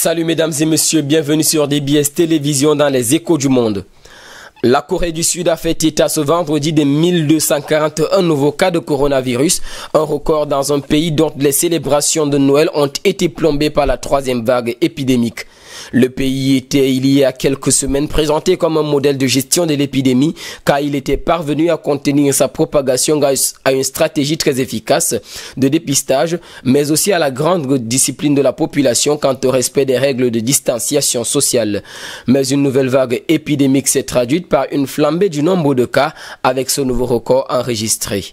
Salut mesdames et messieurs, bienvenue sur DBS Télévision dans les échos du monde. La Corée du Sud a fait état ce vendredi de 1241 nouveaux cas de coronavirus, un record dans un pays dont les célébrations de Noël ont été plombées par la troisième vague épidémique. Le pays était, il y a quelques semaines, présenté comme un modèle de gestion de l'épidémie car il était parvenu à contenir sa propagation grâce à une stratégie très efficace de dépistage, mais aussi à la grande discipline de la population quant au respect des règles de distanciation sociale. Mais une nouvelle vague épidémique s'est traduite par une flambée du nombre de cas avec ce nouveau record enregistré.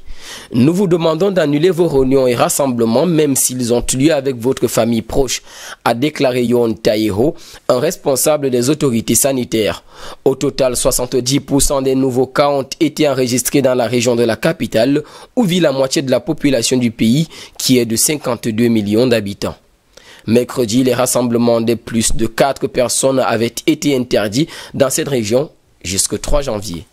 Nous vous demandons d'annuler vos réunions et rassemblements même s'ils ont lieu avec votre famille proche, a déclaré Yoon Tae-ho, un responsable des autorités sanitaires. Au total, 70% des nouveaux cas ont été enregistrés dans la région de la capitale où vit la moitié de la population du pays qui est de 52 millions d'habitants. Mercredi, les rassemblements de plus de 4 personnes avaient été interdits dans cette région jusqu'au 3 janvier.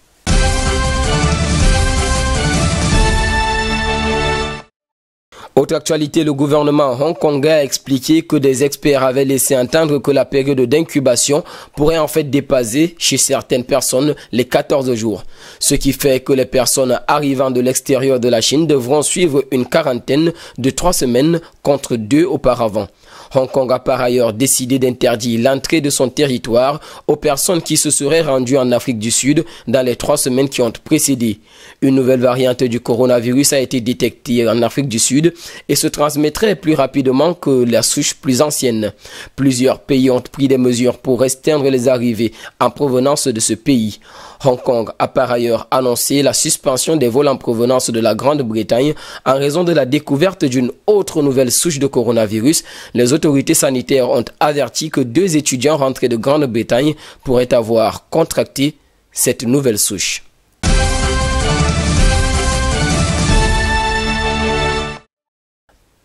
Autre actualité, le gouvernement hongkongais a expliqué que des experts avaient laissé entendre que la période d'incubation pourrait en fait dépasser chez certaines personnes les 14 jours. Ce qui fait que les personnes arrivant de l'extérieur de la Chine devront suivre une quarantaine de 3 semaines contre 2 auparavant. Hong Kong a par ailleurs décidé d'interdire l'entrée de son territoire aux personnes qui se seraient rendues en Afrique du Sud dans les 3 semaines qui ont précédé. Une nouvelle variante du coronavirus a été détectée en Afrique du Sud et se transmettrait plus rapidement que la souche plus ancienne. Plusieurs pays ont pris des mesures pour restreindre les arrivées en provenance de ce pays. Hong Kong a par ailleurs annoncé la suspension des vols en provenance de la Grande-Bretagne en raison de la découverte d'une autre nouvelle souche de coronavirus. Les autorités sanitaires ont averti que 2 étudiants rentrés de Grande-Bretagne pourraient avoir contracté cette nouvelle souche.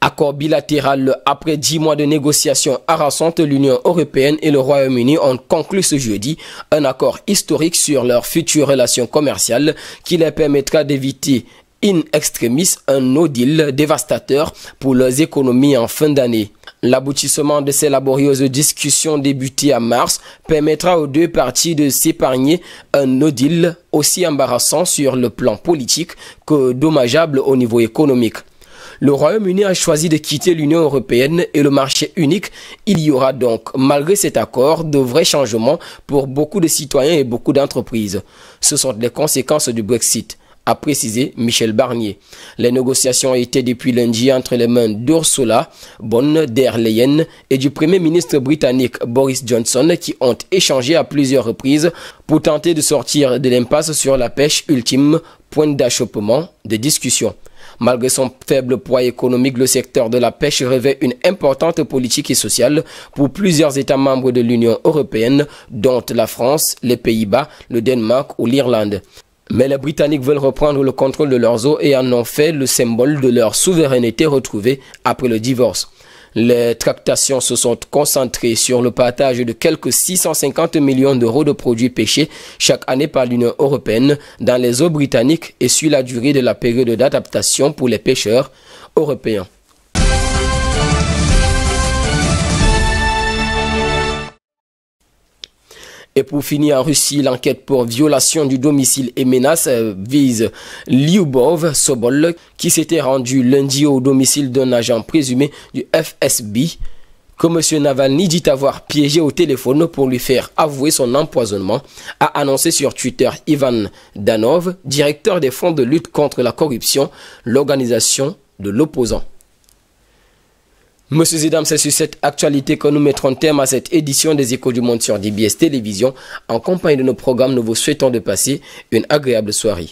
Accord bilatéral. Après 10 mois de négociations harassantes, l'Union européenne et le Royaume-Uni ont conclu ce jeudi un accord historique sur leurs futures relations commerciales qui les permettra d'éviter in extremis un no deal dévastateur pour leurs économies en fin d'année. L'aboutissement de ces laborieuses discussions débutées en mars permettra aux 2 parties de s'épargner un no deal aussi embarrassant sur le plan politique que dommageable au niveau économique. Le Royaume-Uni a choisi de quitter l'Union européenne et le marché unique. Il y aura donc, malgré cet accord, de vrais changements pour beaucoup de citoyens et beaucoup d'entreprises. Ce sont les conséquences du Brexit, a précisé Michel Barnier. Les négociations étaient depuis lundi entre les mains d'Ursula von der Leyen et du Premier ministre britannique Boris Johnson qui ont échangé à plusieurs reprises pour tenter de sortir de l'impasse sur la pêche ultime, point d'achoppement des discussions. Malgré son faible poids économique, le secteur de la pêche revêt une importante politique et sociale pour plusieurs États membres de l'Union européenne, dont la France, les Pays-Bas, le Danemark ou l'Irlande. Mais les Britanniques veulent reprendre le contrôle de leurs eaux et en ont fait le symbole de leur souveraineté retrouvée après le divorce. Les tractations se sont concentrées sur le partage de quelques 650 millions d'euros de produits pêchés chaque année par l'Union européenne dans les eaux britanniques et sur la durée de la période d'adaptation pour les pêcheurs européens. Et pour finir, en Russie, l'enquête pour violation du domicile et menace vise Lyubov Sobol, qui s'était rendu lundi au domicile d'un agent présumé du FSB, que M. Navalny dit avoir piégé au téléphone pour lui faire avouer son empoisonnement, a annoncé sur Twitter Ivan Danov, directeur des fonds de lutte contre la corruption, l'organisation de l'opposant. Messieurs et dames, c'est sur cette actualité que nous mettrons terme à cette édition des Échos du Monde sur DBS Télévision. En compagnie de nos programmes, nous vous souhaitons de passer une agréable soirée.